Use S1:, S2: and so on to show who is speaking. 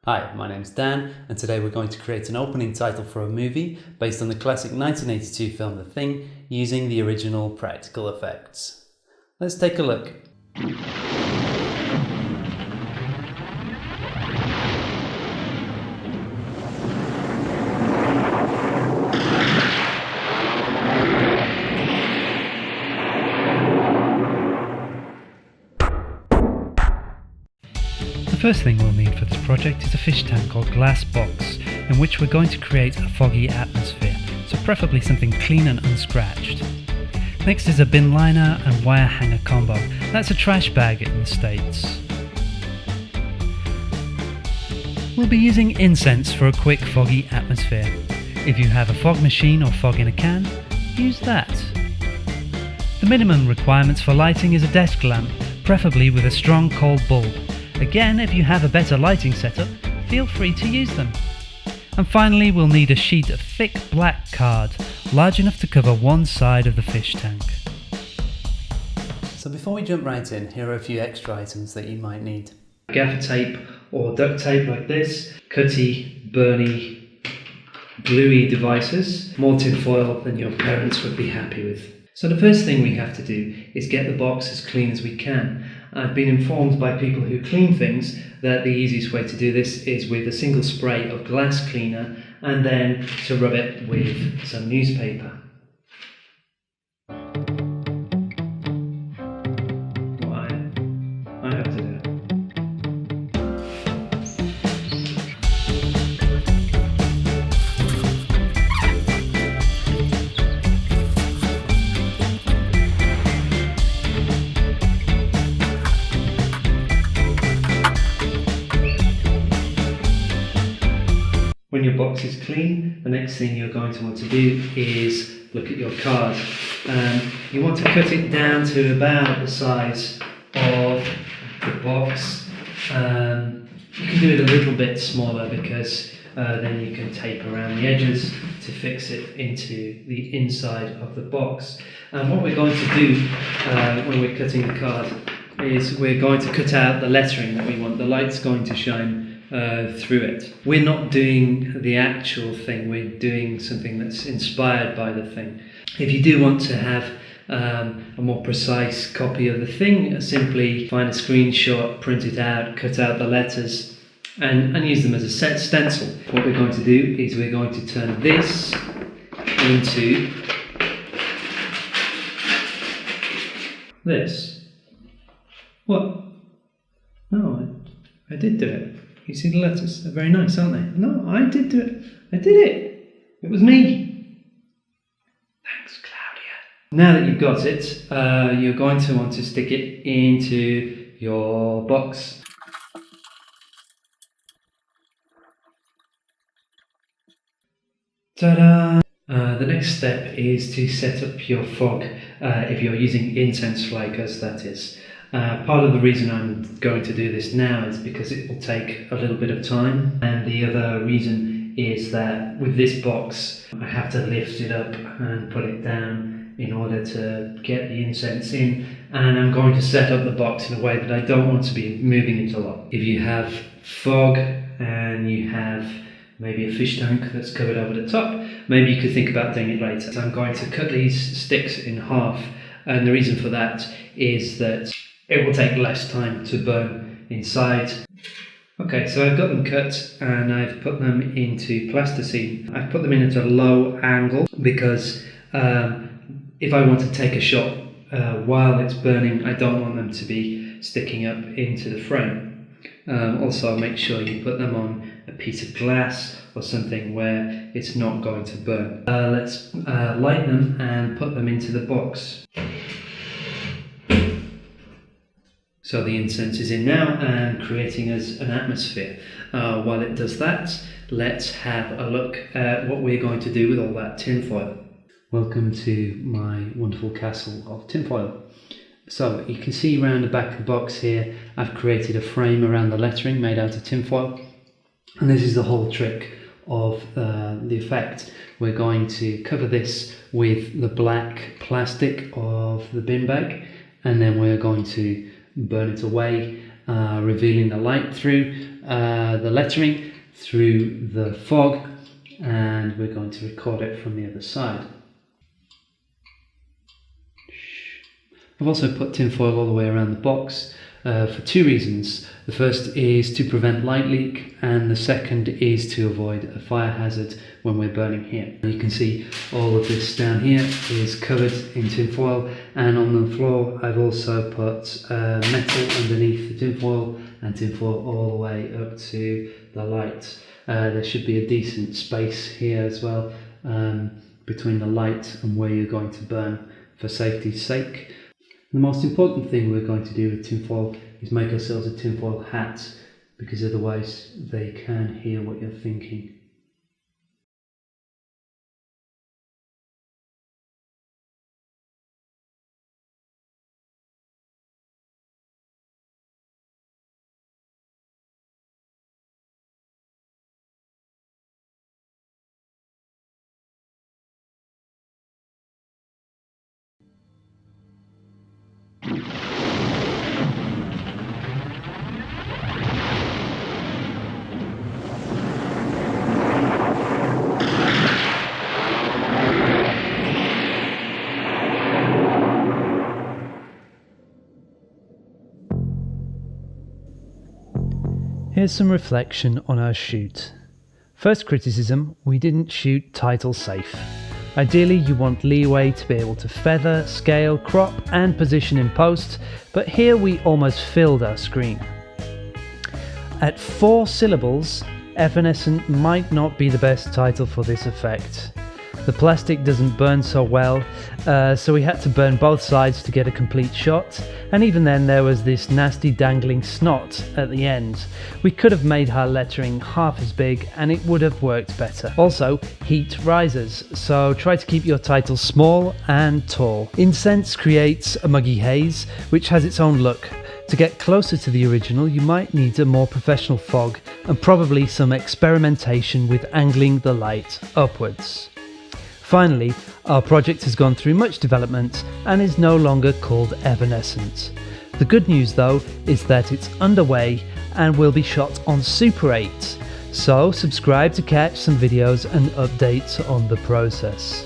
S1: Hi, my name's Dan, and today we're going to create an opening title for a movie based on the classic 1982 film The Thing, using the original practical effects. Let's take a look.
S2: The first thing we'll need for this project is a fish tank or glass box in which we're going to create a foggy atmosphere, so preferably something clean and unscratched. Next is a bin liner and wire hanger combo. That's a trash bag in the States. We'll be using incense for a quick foggy atmosphere. If you have a fog machine or fog in a can, use that. The minimum requirements for lighting is a desk lamp, preferably with a strong cold bulb. Again, if you have a better lighting setup, feel free to use them. And finally, we'll need a sheet of thick black card, large enough to cover one side of the fish tank.
S1: So before we jump right in, here are a few extra items that you might need.
S2: Gaffer tape or duct tape like this, cutty, burny, gluey devices, more tin foil than your parents would be happy with. So the first thing we have to do is get the box as clean as we can. I've been informed by people who clean things that the easiest way to do this is with a single spray of glass cleaner and then to rub it with some newspaper. What I have to do. When your box is clean, the next thing you're going to want to do is look at your card. You want to cut it down to about the size of the box. You can do it a little bit smaller because then you can tape around the edges to fix it into the inside of the box. And what we're going to do when we're cutting the card is we're going to cut out the lettering that we want. The light's going to shine through it. We're not doing the actual thing, we're doing something that's inspired by the thing. If you do want to have a more precise copy of the thing, simply find a screenshot, print it out, cut out the letters and use them as a set stencil. What we're going to do is we're going to turn this into this. What? No, I did do it. You see the letters? They're very nice, aren't they? No, I did do it. I did it. It was me. Thanks, Claudia. Now that you've got it, you're going to want to stick it into your box. Ta-da! The next step is to set up your fog, if you're using incense like us, that is. Part of the reason I'm going to do this now is because it will take a little bit of time, and the other reason is that with this box I have to lift it up and put it down in order to get the incense in, and I'm going to set up the box in a way that I don't want to be moving it a lot. If you have fog and you have maybe a fish tank that's covered over the top, maybe you could think about doing it later. So I'm going to cut these sticks in half, and the reason for that is that it will take less time to burn inside. Okay, so I've got them cut and I've put them into plasticine. I've put them in at a low angle because if I want to take a shot while it's burning, I don't want them to be sticking up into the frame. Also, make sure you put them on a piece of glass or something where it's not going to burn. Let's light them and put them into the box. So the incense is in now and creating us an atmosphere. While it does that, let's have a look at what we're going to do with all that tinfoil. Welcome to my wonderful castle of tinfoil. So you can see around the back of the box here, I've created a frame around the lettering made out of tinfoil. And this is the whole trick of the effect. We're going to cover this with the black plastic of the bin bag, and then we're going to burn it away, revealing the light through,
S1: the lettering through the fog, and we're going to record it from the other side. I've also put tinfoil all the way around the box for two reasons. The first is to prevent light leak, and the second is to avoid a fire hazard when we're burning here. You can see all of this down here is covered in tinfoil, and on the floor I've also put metal underneath the tinfoil and tinfoil all the way up to the light. There should be a decent space here as well between the light and where you're going to burn for safety's sake. The most important thing we're going to do with tinfoil is make ourselves a tinfoil hat, because otherwise they can hear what you're thinking. Here's some reflection on our shoot. First criticism, we didn't shoot title safe. Ideally you want leeway to be able to feather, scale, crop and position in post, but here we almost filled our screen. At 4 syllables, Evanescent might not be the best title for this effect. The plastic doesn't burn so well, so we had to burn both sides to get a complete shot, and even then there was this nasty dangling snot at the end. We could have made our lettering half as big and it would have worked better. Also, heat rises, so try to keep your title small and tall. Incense creates a muggy haze, which has its own look. To get closer to the original, you might need a more professional fog and probably some experimentation with angling the light upwards. Finally, our project has gone through much development and is no longer called Evanescent. The good news though is that it's underway and will be shot on Super 8, so subscribe to catch some videos and updates on the process.